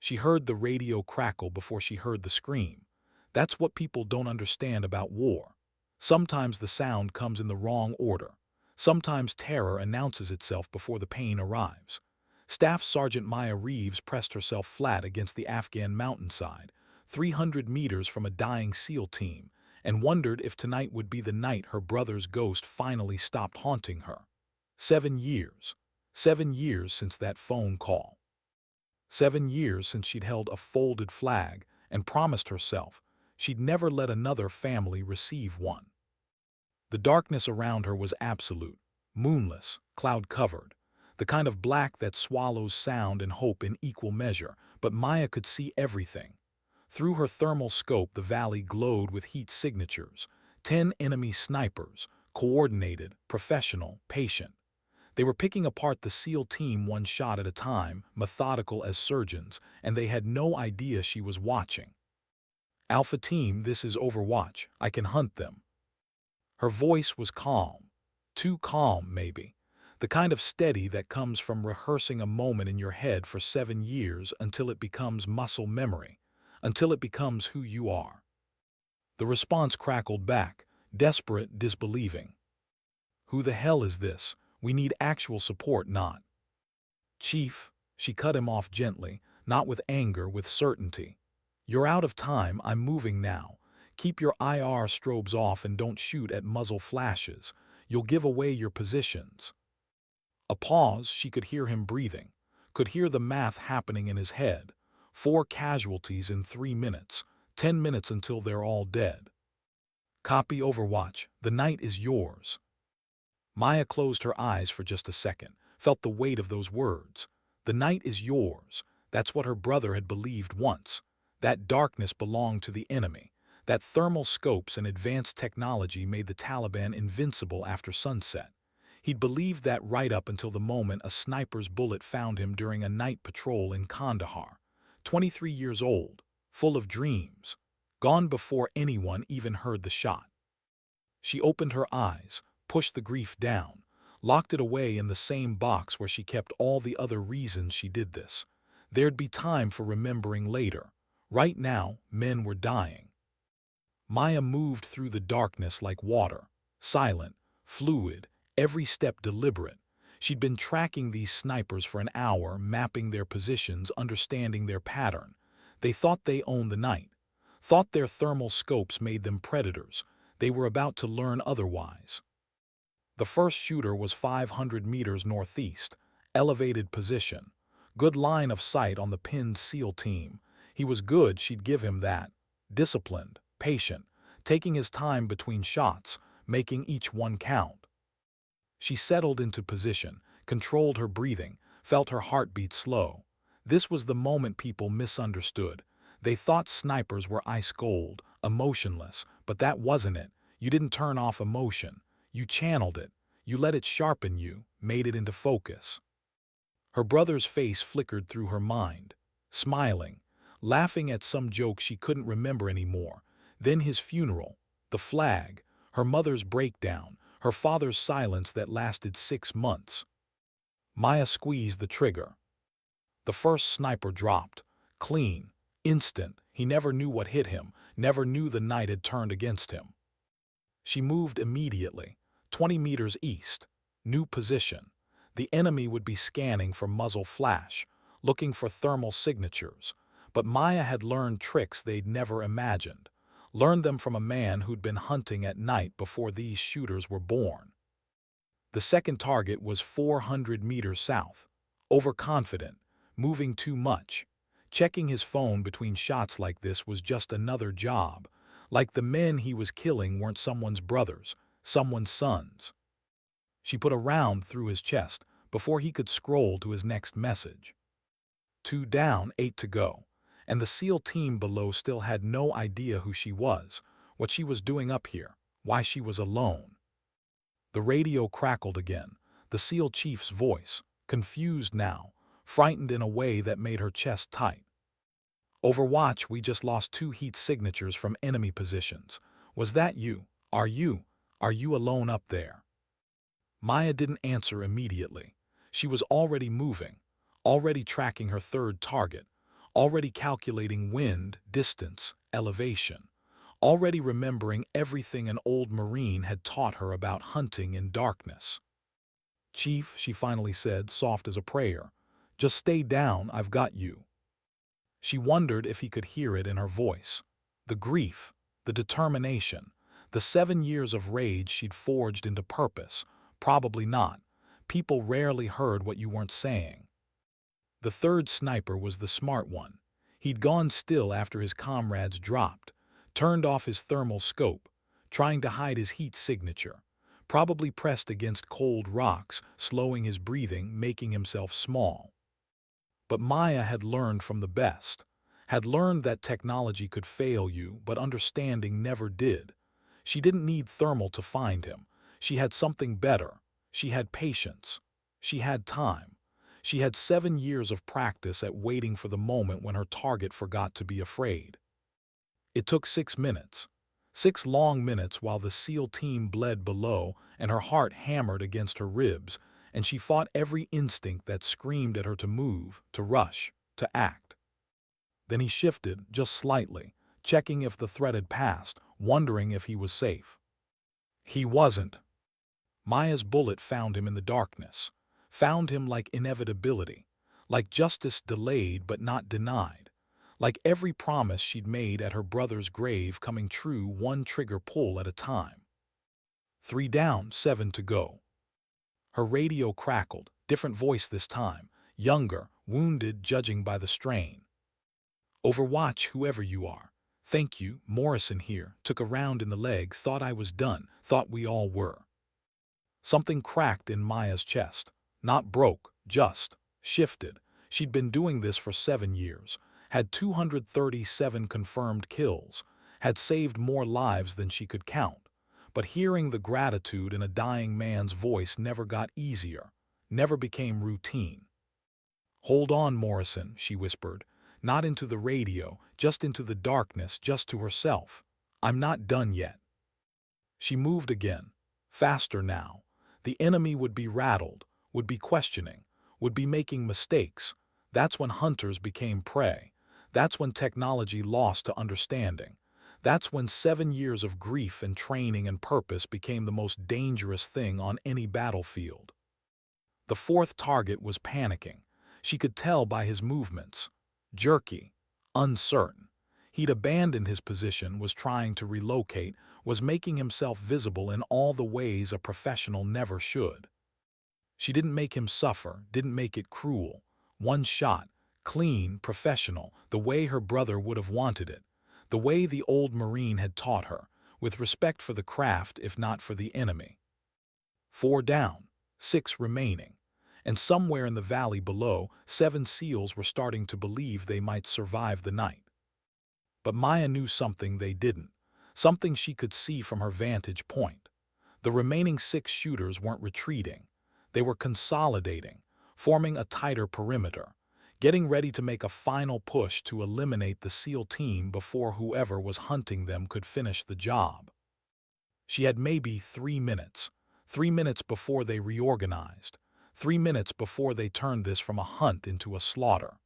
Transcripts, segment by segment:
She heard the radio crackle before she heard the scream. That's what people don't understand about war. Sometimes the sound comes in the wrong order. Sometimes terror announces itself before the pain arrives. Staff Sergeant Maya Reeves pressed herself flat against the Afghan mountainside, 300 meters from a dying SEAL team, and wondered if tonight would be the night her brother's ghost finally stopped haunting her. 7 years. 7 years since that phone call. 7 years since she'd held a folded flag and promised herself she'd never let another family receive one. The darkness around her was absolute, moonless, cloud-covered, the kind of black that swallows sound and hope in equal measure, but Maya could see everything. Through her thermal scope, the valley glowed with heat signatures, 10 enemy snipers, coordinated, professional, patient. They were picking apart the SEAL team one shot at a time, methodical as surgeons, and they had no idea she was watching. "Alpha Team, this is Overwatch. I can hunt them." Her voice was calm. Too calm, maybe. The kind of steady that comes from rehearsing a moment in your head for 7 years until it becomes muscle memory, until it becomes who you are. The response crackled back, desperate, disbelieving. "Who the hell is this? We need actual support, not." "Chief," she cut him off gently, not with anger, with certainty. "You're out of time. I'm moving now. Keep your IR strobes off and don't shoot at muzzle flashes. You'll give away your positions." A pause. She could hear him breathing, could hear the math happening in his head. 4 casualties in 3 minutes, 10 minutes until they're all dead. "Copy, Overwatch. The night is yours." Maya closed her eyes for just a second, felt the weight of those words. The night is yours. That's what her brother had believed once. That darkness belonged to the enemy. That thermal scopes and advanced technology made the Taliban invincible after sunset. He'd believed that right up until the moment a sniper's bullet found him during a night patrol in Kandahar. 23 years old, full of dreams, gone before anyone even heard the shot. She opened her eyes, pushed the grief down, locked it away in the same box where she kept all the other reasons she did this. There'd be time for remembering later. Right now, men were dying. Maya moved through the darkness like water, silent, fluid, every step deliberate. She'd been tracking these snipers for an hour, mapping their positions, understanding their pattern. They thought they owned the night, thought their thermal scopes made them predators. They were about to learn otherwise. The first shooter was 500 meters northeast, elevated position. Good line of sight on the pinned SEAL team. He was good, she'd give him that. Disciplined, patient, taking his time between shots, making each one count. She settled into position, controlled her breathing, felt her heartbeat slow. This was the moment people misunderstood. They thought snipers were ice cold, emotionless, but that wasn't it. You didn't turn off emotion. You channeled it. You let it sharpen you, made it into focus. Her brother's face flickered through her mind, smiling, laughing at some joke she couldn't remember anymore. Then his funeral, the flag, her mother's breakdown, her father's silence that lasted 6 months. Maya squeezed the trigger. The first sniper dropped, clean, instant. He never knew what hit him, never knew the night had turned against him. She moved immediately, 20 meters east, new position. The enemy would be scanning for muzzle flash, looking for thermal signatures. But Maya had learned tricks they'd never imagined, learned them from a man who'd been hunting at night before these shooters were born. The second target was 400 meters south, overconfident, moving too much. Checking his phone between shots like this was just another job, like the men he was killing weren't someone's brothers, someone's sons. She put a round through his chest before he could scroll to his next message. 2 down, 8 to go, and the SEAL team below still had no idea who she was, what she was doing up here, why she was alone. The radio crackled again, the SEAL chief's voice, confused now, frightened in a way that made her chest tight. "Overwatch, we just lost 2 heat signatures from enemy positions. Was that you? Are you alone up there?" Maya didn't answer immediately. She was already moving, already tracking her third target, already calculating wind, distance, elevation, already remembering everything an old Marine had taught her about hunting in darkness. "Chief," she finally said, soft as a prayer, "just stay down, I've got you." She wondered if he could hear it in her voice. The grief, the determination, the 7 years of rage she'd forged into purpose. Probably not. People rarely heard what you weren't saying. The third sniper was the smart one. He'd gone still after his comrades dropped, turned off his thermal scope, trying to hide his heat signature, probably pressed against cold rocks, slowing his breathing, making himself small. But Maya had learned from the best, had learned that technology could fail you, but understanding never did. She didn't need thermal to find him. She had something better. She had patience. She had time. She had 7 years of practice at waiting for the moment when her target forgot to be afraid. It took 6 minutes. 6 long minutes while the SEAL team bled below and her heart hammered against her ribs, and she fought every instinct that screamed at her to move, to rush, to act. Then he shifted, just slightly, checking if the threat had passed, wondering if he was safe. He wasn't. Maya's bullet found him in the darkness, found him like inevitability, like justice delayed but not denied, like every promise she'd made at her brother's grave coming true one trigger pull at a time. 3 down, 7 to go. Her radio crackled, different voice this time, younger, wounded judging by the strain. "Overwatch whoever you are. Thank you, Morrison here, took a round in the leg, thought I was done, thought we all were." Something cracked in Maya's chest. Not broke, just shifted. She'd been doing this for 7 years, had 237 confirmed kills, had saved more lives than she could count. But hearing the gratitude in a dying man's voice never got easier, never became routine. "Hold on, Morrison," she whispered, not into the radio, just into the darkness, just to herself. "I'm not done yet." She moved again, faster now. The enemy would be rattled, would be questioning, would be making mistakes. That's when hunters became prey. That's when technology lost to understanding. That's when 7 years of grief and training and purpose became the most dangerous thing on any battlefield. The fourth target was panicking. She could tell by his movements. Jerky, uncertain. He'd abandoned his position, was trying to relocate, was making himself visible in all the ways a professional never should. She didn't make him suffer, didn't make it cruel. One shot, clean, professional, the way her brother would have wanted it, the way the old Marine had taught her, with respect for the craft if not for the enemy. 4 down, 6 remaining. And somewhere in the valley below, 7 SEALs were starting to believe they might survive the night. But Maya knew something they didn't, something she could see from her vantage point. The remaining 6 shooters weren't retreating. They were consolidating, forming a tighter perimeter, getting ready to make a final push to eliminate the SEAL team before whoever was hunting them could finish the job. She had maybe 3 minutes, 3 minutes before they reorganized, 3 minutes before they turned this from a hunt into a slaughter.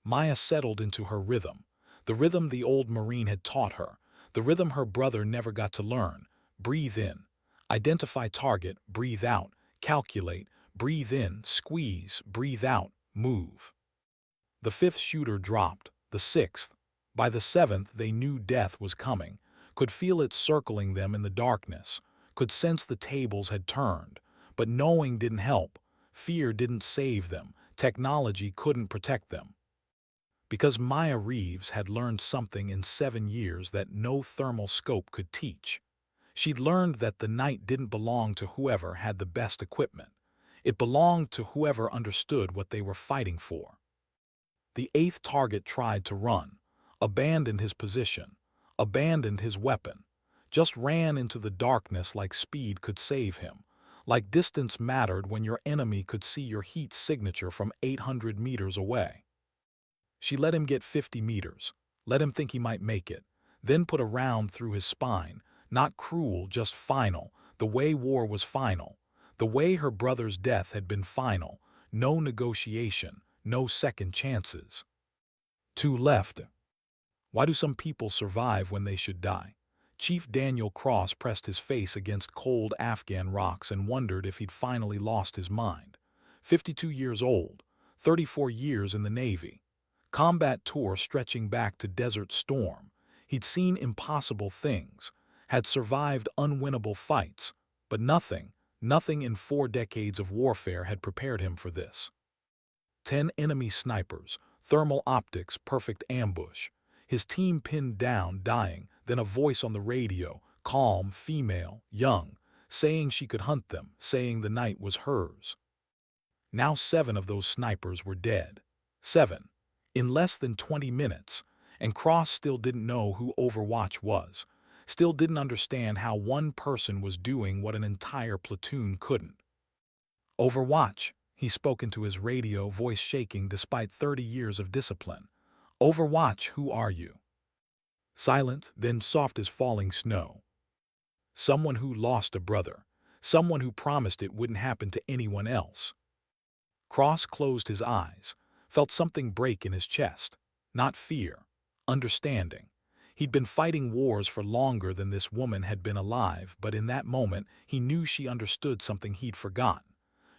Maya settled into her rhythm, the rhythm the old Marine had taught her, the rhythm her brother never got to learn. Breathe in, identify target, breathe out, calculate, breathe in, squeeze, breathe out, move. The 5th shooter dropped, the 6th. By the 7th they knew death was coming, could feel it circling them in the darkness, could sense the tables had turned. But knowing didn't help, fear didn't save them, technology couldn't protect them. Because Maya Reeves had learned something in 7 years that no thermal scope could teach. She'd learned that the night didn't belong to whoever had the best equipment. It belonged to whoever understood what they were fighting for. The 8th target tried to run, abandoned his position, abandoned his weapon, just ran into the darkness like speed could save him, like distance mattered when your enemy could see your heat signature from 800 meters away. She let him get 50 meters, let him think he might make it, then put a round through his spine, not cruel, just final, the way war was final, the way her brother's death had been final, no negotiation, no second chances. Two left. Why do some people survive when they should die? Chief Daniel Cross pressed his face against cold Afghan rocks and wondered if he'd finally lost his mind. 52 years old, 34 years in the Navy. Combat tour stretching back to Desert Storm. He'd seen impossible things, had survived unwinnable fights, but nothing in 4 decades of warfare had prepared him for this. 10 enemy snipers, thermal optics, perfect ambush. His team pinned down, dying, then a voice on the radio, calm, female, young, saying she could hunt them, saying the night was hers. Now 7 of those snipers were dead. 7. In less than 20 minutes, and Cross still didn't know who Overwatch was, still didn't understand how one person was doing what an entire platoon couldn't. Overwatch, he spoke into his radio, voice shaking despite 30 years of discipline. Overwatch, who are you? Silent, then soft as falling snow. Someone who lost a brother. Someone who promised it wouldn't happen to anyone else. Cross closed his eyes, felt something break in his chest. Not fear, understanding. He'd been fighting wars for longer than this woman had been alive, but in that moment he knew she understood something he'd forgotten.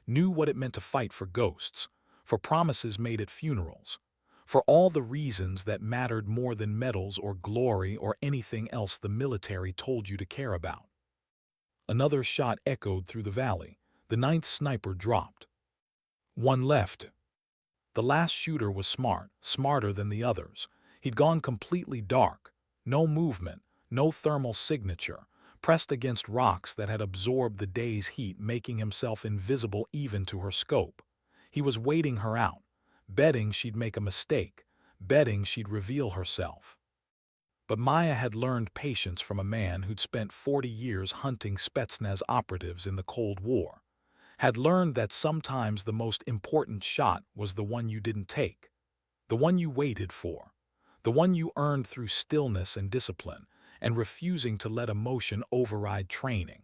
Knew what it meant to fight for ghosts, for promises made at funerals, for all the reasons that mattered more than medals or glory or anything else the military told you to care about. Another shot echoed through the valley. The 9th sniper dropped. 1 left. The last shooter was smart, smarter than the others. He'd gone completely dark. No movement, no thermal signature, pressed against rocks that had absorbed the day's heat, making himself invisible even to her scope. He was waiting her out, betting she'd make a mistake, betting she'd reveal herself. But Maya had learned patience from a man who'd spent 40 years hunting Spetsnaz operatives in the Cold War, had learned that sometimes the most important shot was the one you didn't take, the one you waited for, the one you earned through stillness and discipline, and refusing to let emotion override training.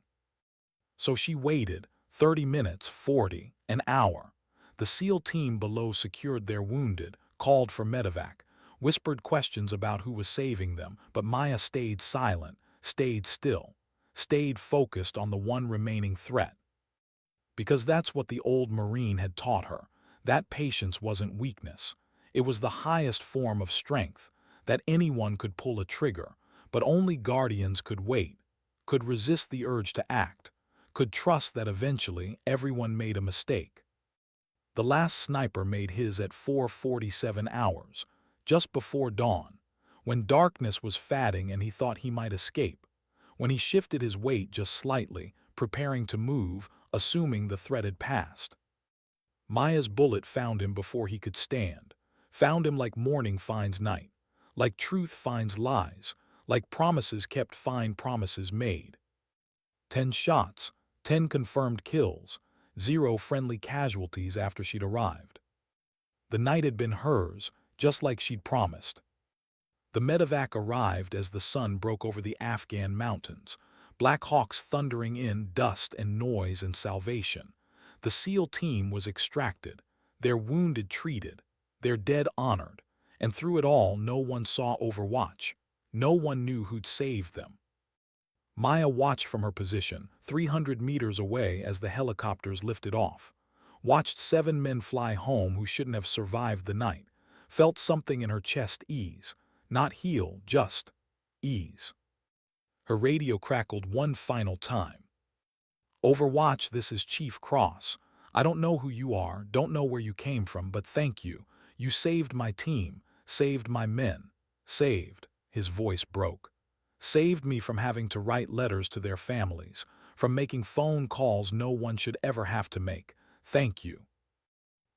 So she waited, 30 minutes, 40, an hour. The SEAL team below secured their wounded, called for medevac, whispered questions about who was saving them, but Maya stayed silent, stayed still, stayed focused on the one remaining threat. Because that's what the old Marine had taught her. That patience wasn't weakness. It was the highest form of strength, that anyone could pull a trigger, but only guardians could wait, could resist the urge to act, could trust that eventually everyone made a mistake. The last sniper made his at 4:47 hours, just before dawn, when darkness was fatting and he thought he might escape, when he shifted his weight just slightly, preparing to move, assuming the threat had passed. Maya's bullet found him before he could stand, found him like morning finds night, like truth finds lies, like promises kept find promises made. 10 shots, 10 confirmed kills, 0 friendly casualties after she'd arrived. The night had been hers, just like she'd promised. The medevac arrived as the sun broke over the Afghan mountains, Black Hawks thundering in, dust and noise and salvation. The SEAL team was extracted, their wounded treated, their dead honored, and through it all no one saw Overwatch. No one knew who'd saved them. Maya watched from her position, 300 meters away as the helicopters lifted off. Watched 7 men fly home who shouldn't have survived the night. Felt something in her chest ease. Not heal, just ease. Her radio crackled one final time. Overwatch, this is Chief Cross. I don't know who you are, don't know where you came from, but thank you. You saved my team, saved my men, saved. His voice broke. Saved me from having to write letters to their families, from making phone calls no one should ever have to make. Thank you.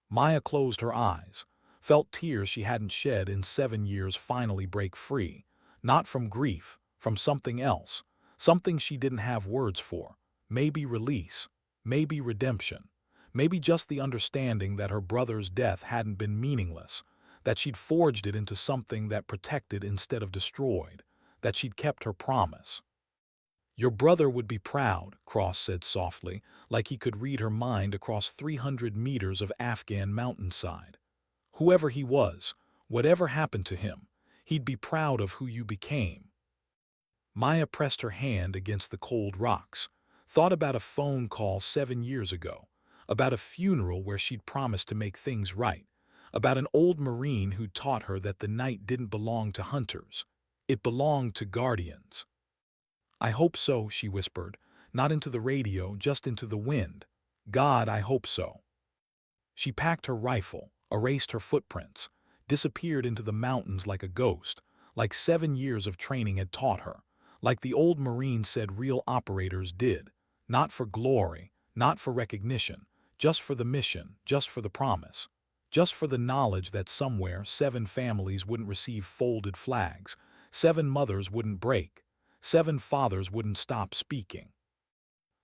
Maya closed her eyes, felt tears she hadn't shed in 7 years finally break free, not from grief, from something else, something she didn't have words for, maybe release, maybe redemption, maybe just the understanding that her brother's death hadn't been meaningless, that she'd forged it into something that protected instead of destroyed, that she'd kept her promise. Your brother would be proud, Cross said softly, like he could read her mind across 300 meters of Afghan mountainside. Whoever he was, Whatever happened to him, he'd be proud of who you became. Maya pressed her hand against the cold rocks, thought about a phone call 7 years ago, about a funeral where she'd promised to make things right, about an old Marine who taught her that the night didn't belong to hunters. It belonged to guardians. I hope so, she whispered, not into the radio, just into the wind. God, I hope so. She packed her rifle, erased her footprints, disappeared into the mountains like a ghost, like 7 years of training had taught her, like the old Marine said real operators did, not for glory, not for recognition, just for the mission, just for the promise, just for the knowledge that somewhere 7 families wouldn't receive folded flags, 7 mothers wouldn't break, 7 fathers wouldn't stop speaking.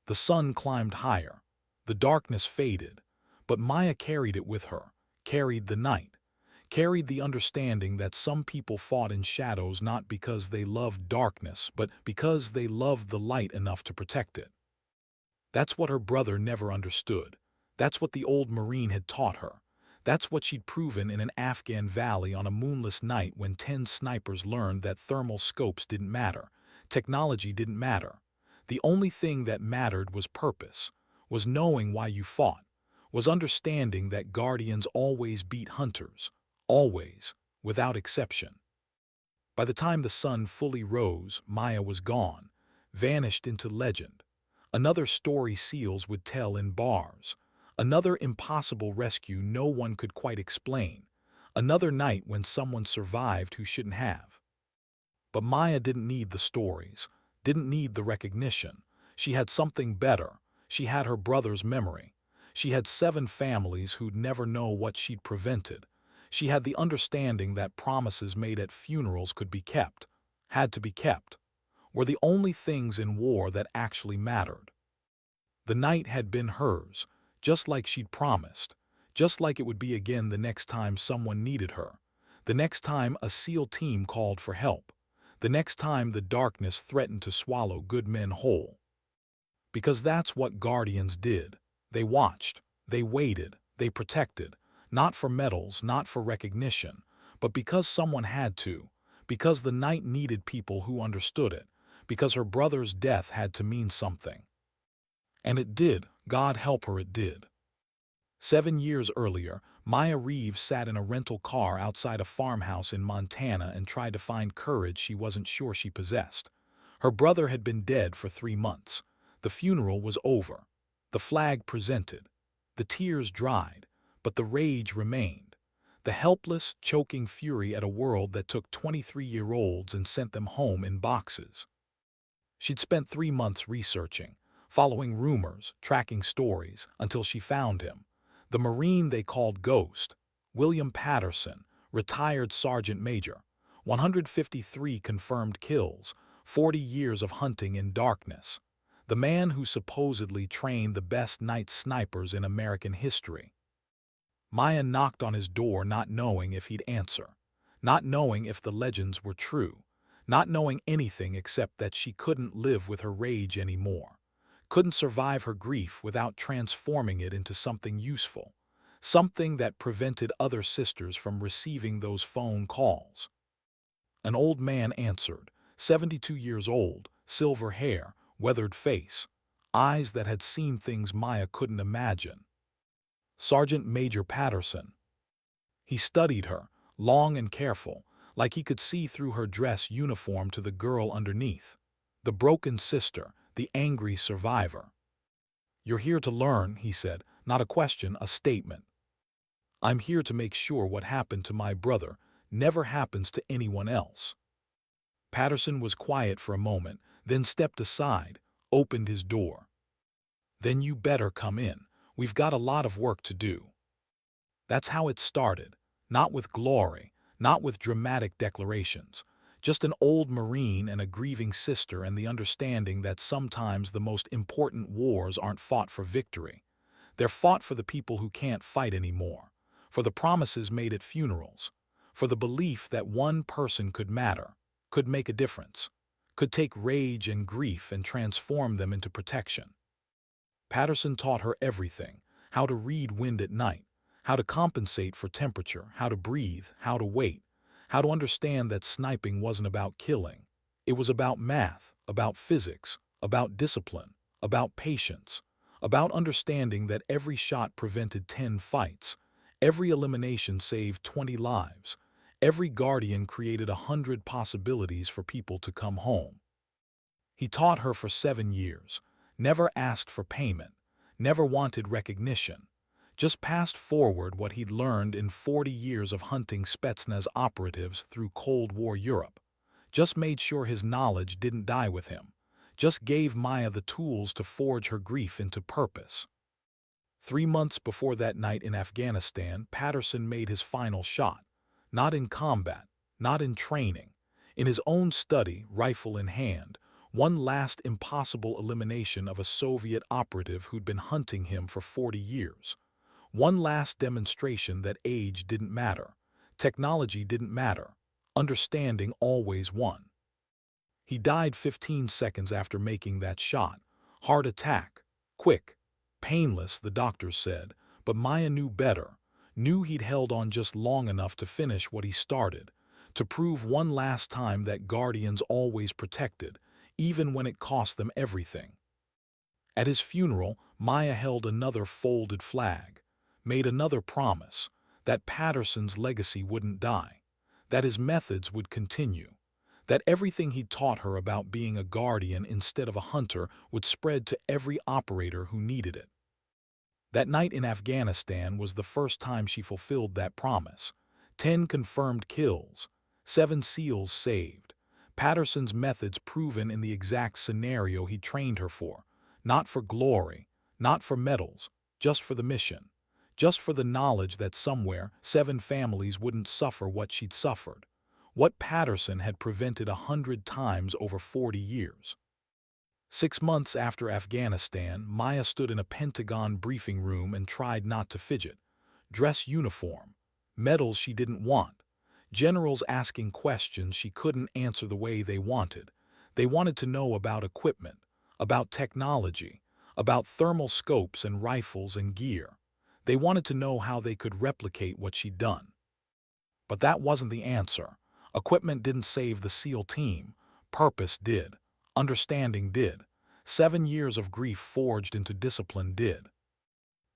The sun climbed higher, the darkness faded, but Maya carried it with her, carried the night, carried the understanding that some people fought in shadows not because they loved darkness, but because they loved the light enough to protect it. That's what her brother never understood. That's what the old Marine had taught her. That's what she'd proven in an Afghan valley on a moonless night when 10 snipers learned that thermal scopes didn't matter, technology didn't matter. The only thing that mattered was purpose, was knowing why you fought, was understanding that guardians always beat hunters, always, without exception. By the time the sun fully rose, Maya was gone, vanished into legend. Another story seals would tell in bars. Another impossible rescue no one could quite explain. Another night when someone survived who shouldn't have. But Maya didn't need the stories, didn't need the recognition. She had something better. She had her brother's memory. She had 7 families who'd never know what she'd prevented. She had the understanding that promises made at funerals could be kept, had to be kept, were the only things in war that actually mattered. The night had been hers, just like she'd promised, just like it would be again the next time someone needed her, the next time a SEAL team called for help, the next time the darkness threatened to swallow good men whole. Because that's what guardians did. They watched, they waited, they protected, not for medals, not for recognition, but because someone had to, because the night needed people who understood it, because her brother's death had to mean something. And it did, God help her, it did. 7 years earlier, Maya Reeves sat in a rental car outside a farmhouse in Montana and tried to find courage she wasn't sure she possessed. Her brother had been dead for 3 months. The funeral was over. The flag presented. The tears dried, but the rage remained. The helpless, choking fury at a world that took 23-year-olds and sent them home in boxes. She'd spent 3 months researching, following rumors, tracking stories, until she found him. The Marine they called Ghost, William Patterson, retired sergeant major, 153 confirmed kills, 40 years of hunting in darkness. The man who supposedly trained the best night snipers in American history. Maya knocked on his door not knowing if he'd answer, not knowing if the legends were true, not knowing anything except that she couldn't live with her rage anymore, couldn't survive her grief without transforming it into something useful, something that prevented other sisters from receiving those phone calls. An old man answered, 72 years old, silver hair, weathered face, eyes that had seen things Maya couldn't imagine. Sergeant Major Patterson. He studied her, long and careful, like he could see through her dress uniform to the girl underneath. The broken sister, the angry survivor. "You're here to learn," he said, "not a question, a statement. I'm here to make sure what happened to my brother never happens to anyone else." Patterson was quiet for a moment, then stepped aside, opened his door. "Then you better come in. We've got a lot of work to do." That's how it started, not with glory, not with dramatic declarations, just an old Marine and a grieving sister and the understanding that sometimes the most important wars aren't fought for victory. They're fought for the people who can't fight anymore, for the promises made at funerals, for the belief that one person could matter, could make a difference, could take rage and grief and transform them into protection. Patterson taught her everything, how to read wind at night, how to compensate for temperature, how to breathe, how to wait, how to understand that sniping wasn't about killing. It was about math, about physics, about discipline, about patience, about understanding that every shot prevented 10 fights, every elimination saved 20 lives, every guardian created 100 possibilities for people to come home. He taught her for 7 years, never asked for payment, never wanted recognition, just passed forward what he'd learned in 40 years of hunting Spetsnaz operatives through Cold War Europe, just made sure his knowledge didn't die with him, just gave Maya the tools to forge her grief into purpose. 3 months before that night in Afghanistan, Patterson made his final shot, not in combat, not in training, in his own study, rifle in hand, one last impossible elimination of a Soviet operative who'd been hunting him for 40 years. One last demonstration that age didn't matter, technology didn't matter, understanding always won. He died 15 seconds after making that shot. Heart attack. Quick. Painless, the doctors said, but Maya knew better, knew he'd held on just long enough to finish what he started, to prove one last time that guardians always protected, even when it cost them everything. At his funeral, Maya held another folded flag, made another promise, that Patterson's legacy wouldn't die, that his methods would continue, that everything he'd taught her about being a guardian instead of a hunter would spread to every operator who needed it. That night in Afghanistan was the first time she fulfilled that promise. 10 confirmed kills, 7 SEALs saved, Patterson's methods proven in the exact scenario he trained her for, not for glory, not for medals, just for the mission, just for the knowledge that somewhere 7 families wouldn't suffer what she'd suffered, what Patterson had prevented 100 times over 40 years. 6 months after Afghanistan, Maya stood in a Pentagon briefing room and tried not to fidget. Dress uniform, medals she didn't want, generals asking questions she couldn't answer the way they wanted. They wanted to know about equipment, about technology, about thermal scopes and rifles and gear. They wanted to know how they could replicate what she'd done. But that wasn't the answer. Equipment didn't save the SEAL team. Purpose did. Understanding did. 7 years of grief forged into discipline did.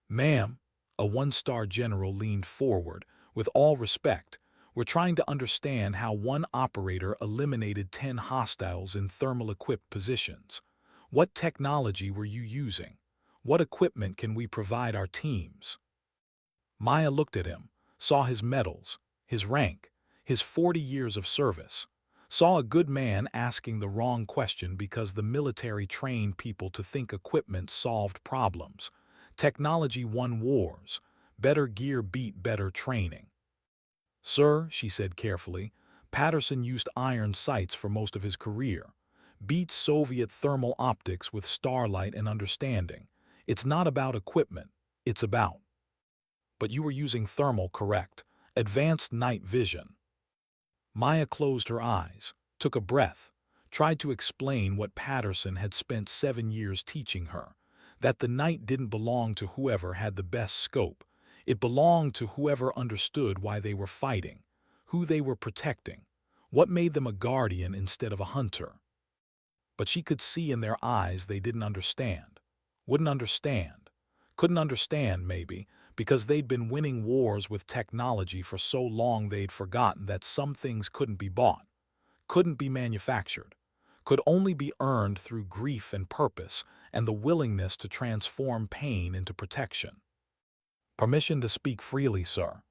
Ma'am, a 1-star general leaned forward. With all respect, we're trying to understand how one operator eliminated 10 hostiles in thermal-equipped positions. What technology were you using? What equipment can we provide our teams? Maya looked at him, saw his medals, his rank, his 40 years of service, saw a good man asking the wrong question because the military trained people to think equipment solved problems. Technology won wars. Better gear beat better training. Sir, she said carefully, Patterson used iron sights for most of his career. Beat Soviet thermal optics with starlight and understanding. It's not about equipment, it's about. But you were using thermal, correct? Advanced night vision. Maya closed her eyes, took a breath, tried to explain what Patterson had spent 7 years teaching her, that the night didn't belong to whoever had the best scope. It belonged to whoever understood why they were fighting, who they were protecting, what made them a guardian instead of a hunter. But she could see in their eyes they didn't understand, wouldn't understand, couldn't understand maybe, because they'd been winning wars with technology for so long they'd forgotten that some things couldn't be bought, couldn't be manufactured, could only be earned through grief and purpose and the willingness to transform pain into protection. Permission to speak freely, sir.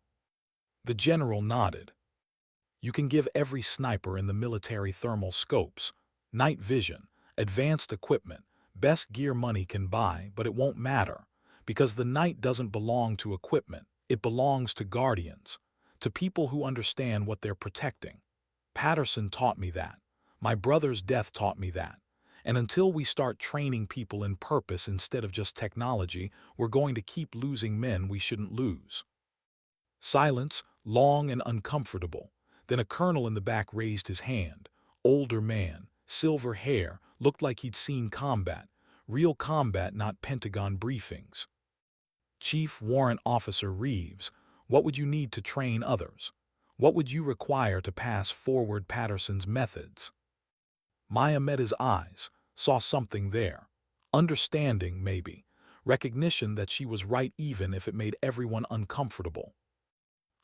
The general nodded. You can give every sniper in the military thermal scopes, night vision, advanced equipment, best gear money can buy, but it won't matter, because the night doesn't belong to equipment, it belongs to guardians, to people who understand what they're protecting. Patterson taught me that. My brother's death taught me that. And until we start training people in purpose instead of just technology, we're going to keep losing men we shouldn't lose. Silence, long and uncomfortable. Then a colonel in the back raised his hand. Older man, silver hair, looked like he'd seen combat. Real combat, not Pentagon briefings. Chief Warrant Officer Reeves, what would you need to train others? What would you require to pass forward Patterson's methods? Maya met his eyes, saw something there. Understanding, maybe. Recognition that she was right even if it made everyone uncomfortable.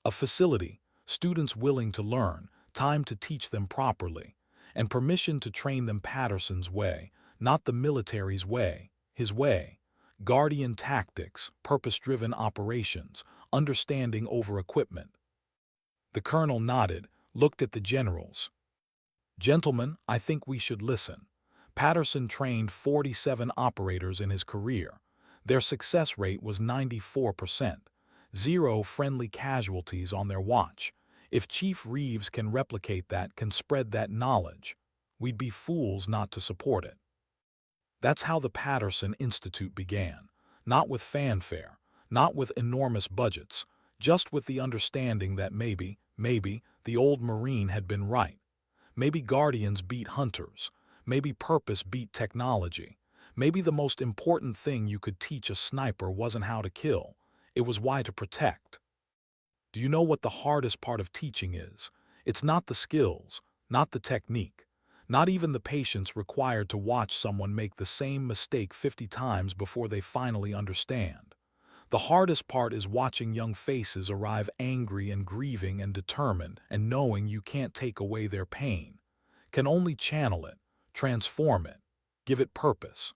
A facility, students willing to learn, time to teach them properly, and permission to train them Patterson's way, not the military's way, his way. Guardian tactics, purpose-driven operations, understanding over equipment. The colonel nodded, looked at the generals. Gentlemen, I think we should listen. Patterson trained 47 operators in his career. Their success rate was 94%. 0 friendly casualties on their watch. If Chief Reeves can replicate that, can spread that knowledge, we'd be fools not to support it. That's how the Patterson Institute began. Not with fanfare, not with enormous budgets, just with the understanding that maybe, the old Marine had been right. Maybe guardians beat hunters. Maybe purpose beat technology. Maybe the most important thing you could teach a sniper wasn't how to kill, it was why to protect. Do you know what the hardest part of teaching is? It's not the skills, not the technique, not even the patience required to watch someone make the same mistake 50 times before they finally understand. The hardest part is watching young faces arrive angry and grieving and determined and knowing you can't take away their pain, can only channel it, transform it, give it purpose.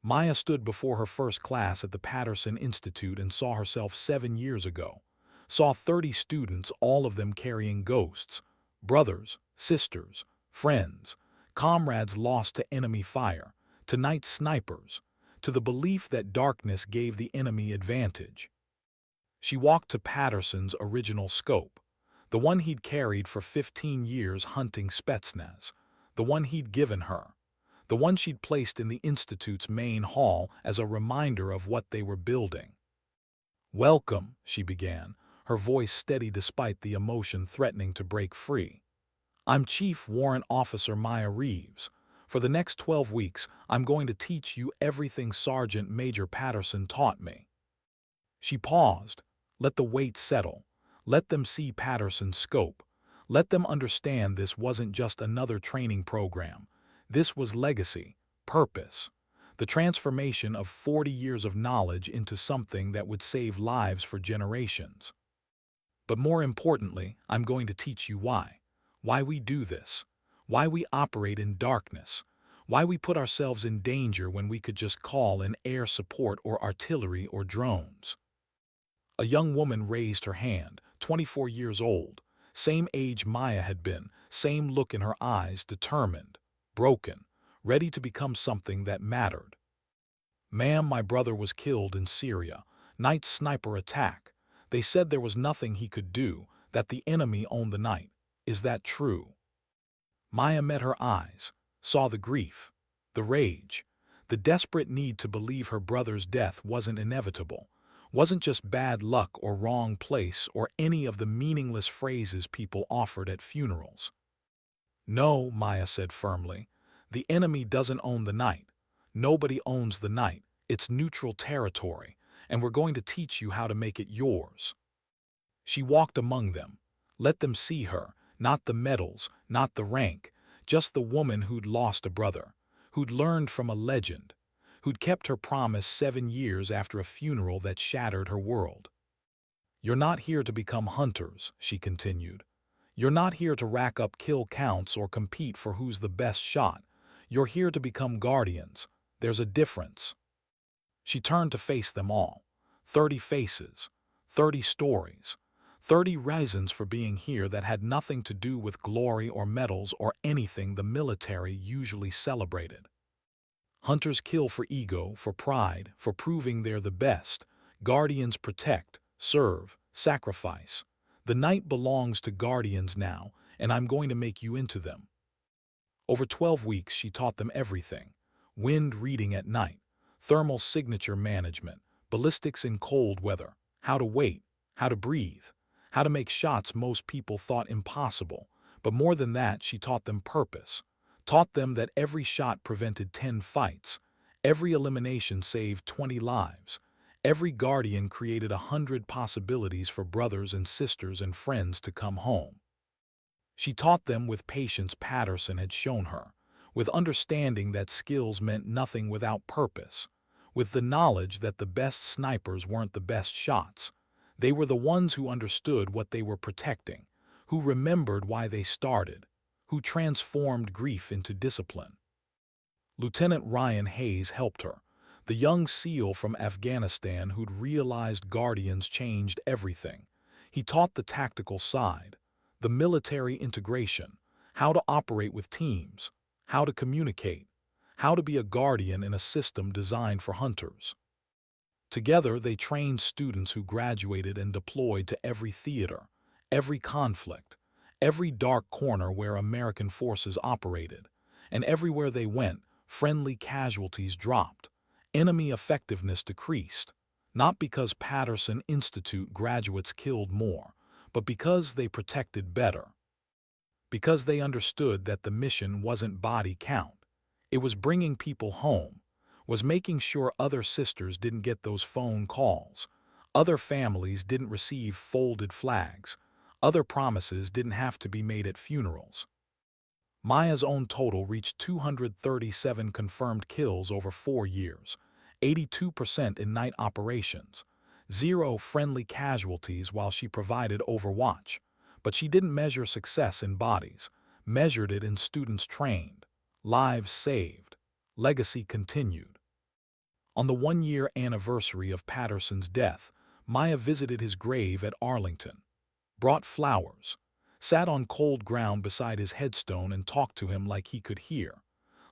Maya stood before her first class at the Patterson Institute and saw herself 7 years ago. Saw 30 students, all of them carrying ghosts, brothers, sisters, friends, comrades lost to enemy fire, to night snipers, to the belief that darkness gave the enemy advantage. She walked to Patterson's original scope, the one he'd carried for 15 years hunting Spetsnaz, the one he'd given her, the one she'd placed in the Institute's main hall as a reminder of what they were building. "Welcome," she began, her voice steady despite the emotion threatening to break free. "I'm Chief Warrant Officer Maya Reeves. For the next 12 weeks, I'm going to teach you everything Sergeant Major Patterson taught me." She paused. Let the weight settle. Let them see Patterson's scope. Let them understand this wasn't just another training program. This was legacy, purpose, the transformation of 40 years of knowledge into something that would save lives for generations. But more importantly, I'm going to teach you why. Why we do this. Why we operate in darkness. Why we put ourselves in danger when we could just call in air support or artillery or drones. A young woman raised her hand, 24 years old. Same age Maya had been, same look in her eyes, determined, broken, ready to become something that mattered. "Ma'am, my brother was killed in Syria. Night sniper attack. They said there was nothing he could do, that the enemy owned the night. Is that true?" Maya met her eyes, saw the grief, the rage, the desperate need to believe her brother's death wasn't inevitable, wasn't just bad luck or wrong place or any of the meaningless phrases people offered at funerals. "No," Maya said firmly, "the enemy doesn't own the night. Nobody owns the night. It's neutral territory, and we're going to teach you how to make it yours." She walked among them. Let them see her, not the medals, not the rank, just the woman who'd lost a brother, who'd learned from a legend, who'd kept her promise 7 years after a funeral that shattered her world. "You're not here to become hunters," she continued. "You're not here to rack up kill counts or compete for who's the best shot. You're here to become guardians. There's a difference." She turned to face them all. 30 faces, 30 stories, 30 reasons for being here that had nothing to do with glory or medals or anything the military usually celebrated. Hunters kill for ego, for pride, for proving they're the best. Guardians protect, serve, sacrifice. The night belongs to guardians now, and I'm going to make you into them. Over 12 weeks, she taught them everything. Wind reading at night, thermal signature management, ballistics in cold weather, how to wait, how to breathe, how to make shots most people thought impossible. But more than that, she taught them purpose. Taught them that every shot prevented 10 fights, every elimination saved 20 lives, Every guardian created 100 possibilities for brothers and sisters and friends to come home. She taught them with patience Patterson had shown her, with understanding that skills meant nothing without purpose, with the knowledge that the best snipers weren't the best shots. They were the ones who understood what they were protecting, who remembered why they started, who transformed grief into discipline. Lieutenant Ryan Hayes helped her, the young SEAL from Afghanistan who'd realized guardians changed everything. He taught the tactical side, the military integration, how to operate with teams, how to communicate, how to be a guardian in a system designed for hunters. Together, they trained students who graduated and deployed to every theater, every conflict, every dark corner where American forces operated, and everywhere they went, friendly casualties dropped, enemy effectiveness decreased, not because Patterson Institute graduates killed more, but because they protected better. Because they understood that the mission wasn't body count. It was bringing people home, was making sure other sisters didn't get those phone calls, other families didn't receive folded flags, other promises didn't have to be made at funerals. Maya's own total reached 237 confirmed kills over 4 years, 82% in night operations, 0 friendly casualties while she provided overwatch. But she didn't measure success in bodies, measured it in students trained, lives saved, legacy continued. On the 1-year anniversary of Patterson's death, Maya visited his grave at Arlington, brought flowers, sat on cold ground beside his headstone and talked to him like he could hear,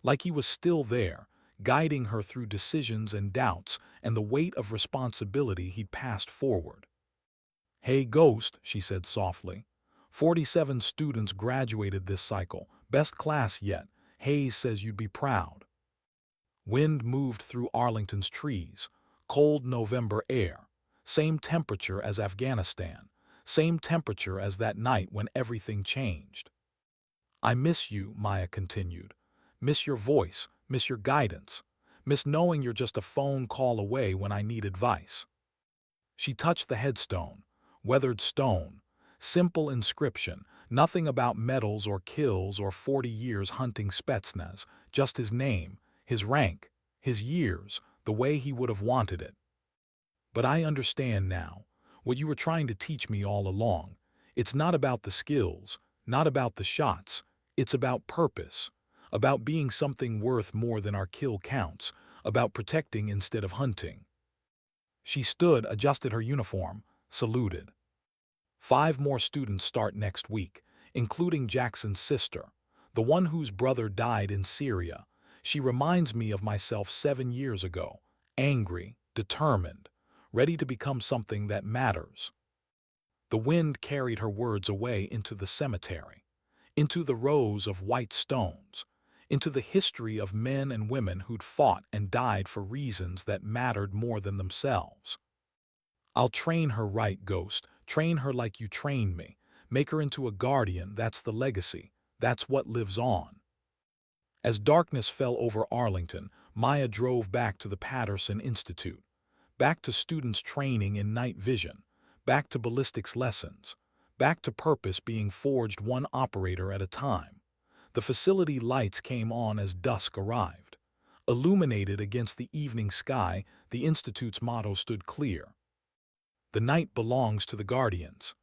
like he was still there, guiding her through decisions and doubts and the weight of responsibility he'd passed forward. "Hey, Ghost," she said softly. 47 students graduated this cycle, best class yet. Hayes says you'd be proud. Wind moved through Arlington's trees, cold November air, same temperature as Afghanistan, same temperature as that night when everything changed. "I miss you," Maya continued. "Miss your voice, miss your guidance, miss knowing you're just a phone call away when I need advice." She touched the headstone, weathered stone, simple inscription, nothing about medals or kills or 40 years hunting Spetsnaz, just his name, his rank, his years, the way he would have wanted it. "But I understand now, what you were trying to teach me all along. It's not about the skills, not about the shots, it's about purpose, about being something worth more than our kill counts, about protecting instead of hunting." She stood, adjusted her uniform, saluted. 5 more students start next week, including Jackson's sister, the one whose brother died in Syria. She reminds me of myself 7 years ago, angry, determined, ready to become something that matters. The wind carried her words away into the cemetery, into the rows of white stones, into the history of men and women who'd fought and died for reasons that mattered more than themselves. "I'll train her right, Ghost, train her like you trained me, make her into a guardian. That's the legacy, that's what lives on." As darkness fell over Arlington, Maya drove back to the Patterson Institute, back to students training in night vision, back to ballistics lessons, back to purpose being forged one operator at a time. The facility lights came on as dusk arrived. Illuminated against the evening sky, the Institute's motto stood clear: "The night belongs to the guardians."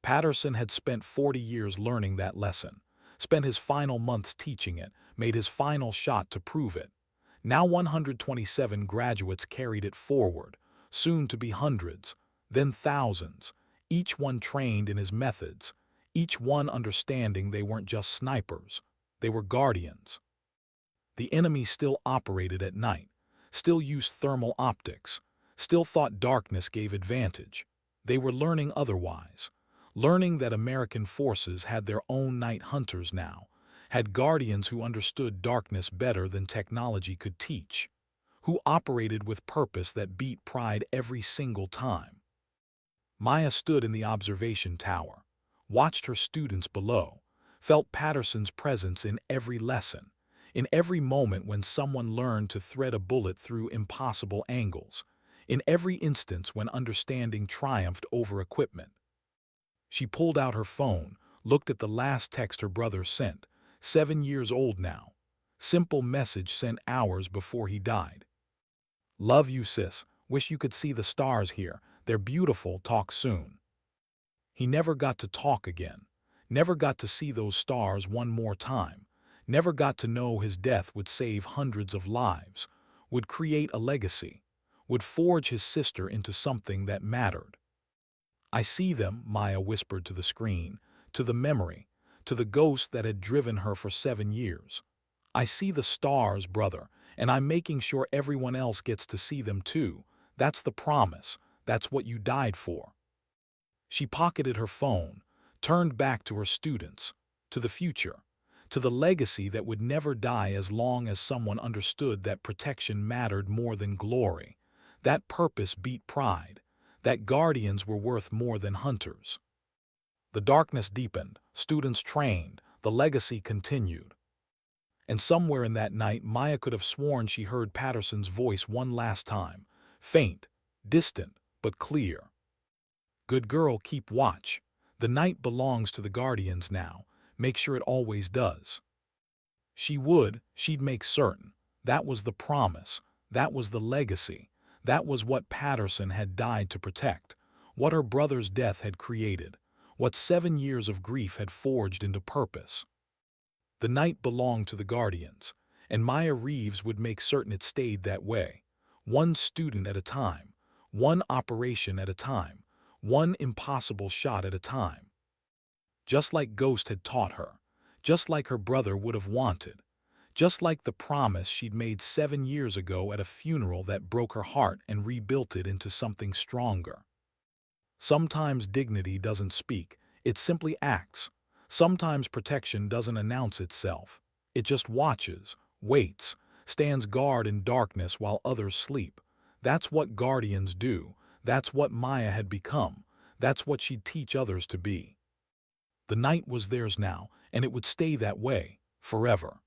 Patterson had spent 40 years learning that lesson, spent his final months teaching it, made his final shot to prove it. Now 127 graduates carried it forward, soon to be hundreds, then thousands, each one trained in his methods, each one understanding they weren't just snipers, they were guardians. The enemy still operated at night, still used thermal optics, still thought darkness gave advantage. They were learning otherwise, learning that American forces had their own night hunters now, had guardians who understood darkness better than technology could teach, who operated with purpose that beat pride every single time. Maya stood in the observation tower, watched her students below, felt Patterson's presence in every lesson, in every moment when someone learned to thread a bullet through impossible angles, in every instance when understanding triumphed over equipment. She pulled out her phone, looked at the last text her brother sent, 7 years old now. Simple message sent hours before he died. Love you, sis. Wish you could see the stars here. They're beautiful. Talk soon. He never got to talk again. Never got to see those stars one more time. Never got to know his death would save hundreds of lives, would create a legacy, would forge his sister into something that mattered. I see them, Maya whispered to the screen, to the memory, to the ghost that had driven her for 7 years. I see the stars, brother, and I'm making sure everyone else gets to see them too. That's the promise. That's what you died for. She pocketed her phone, turned back to her students, to the future, to the legacy that would never die as long as someone understood that protection mattered more than glory, that purpose beat pride, that guardians were worth more than hunters. The darkness deepened, students trained, the legacy continued. And somewhere in that night, Maya could have sworn she heard Patterson's voice one last time, faint, distant, but clear. Good girl, keep watch. The night belongs to the guardians now. Make sure it always does. She'd make certain. That was the promise. That was the legacy. That was what Patterson had died to protect. What her brother's death had created. What 7 years of grief had forged into purpose. The night belonged to the guardians, and Maya Reeves would make certain it stayed that way. One student at a time. One operation at a time. One impossible shot at a time. Just like Ghost had taught her. Just like her brother would have wanted. Just like the promise she'd made 7 years ago at a funeral that broke her heart and rebuilt it into something stronger. Sometimes dignity doesn't speak, it simply acts. Sometimes protection doesn't announce itself. It just watches, waits, stands guard in darkness while others sleep. That's what guardians do. That's what Maya had become. That's what she'd teach others to be. The night was theirs now, and it would stay that way, forever.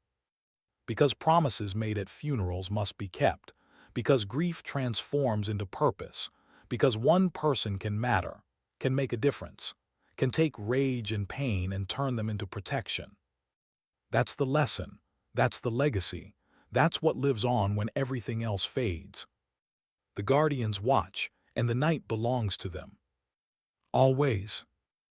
Because promises made at funerals must be kept. Because grief transforms into purpose. Because one person can matter, can make a difference, can take rage and pain and turn them into protection. That's the lesson. That's the legacy. That's what lives on when everything else fades. The guardians watch, and the night belongs to them. Always.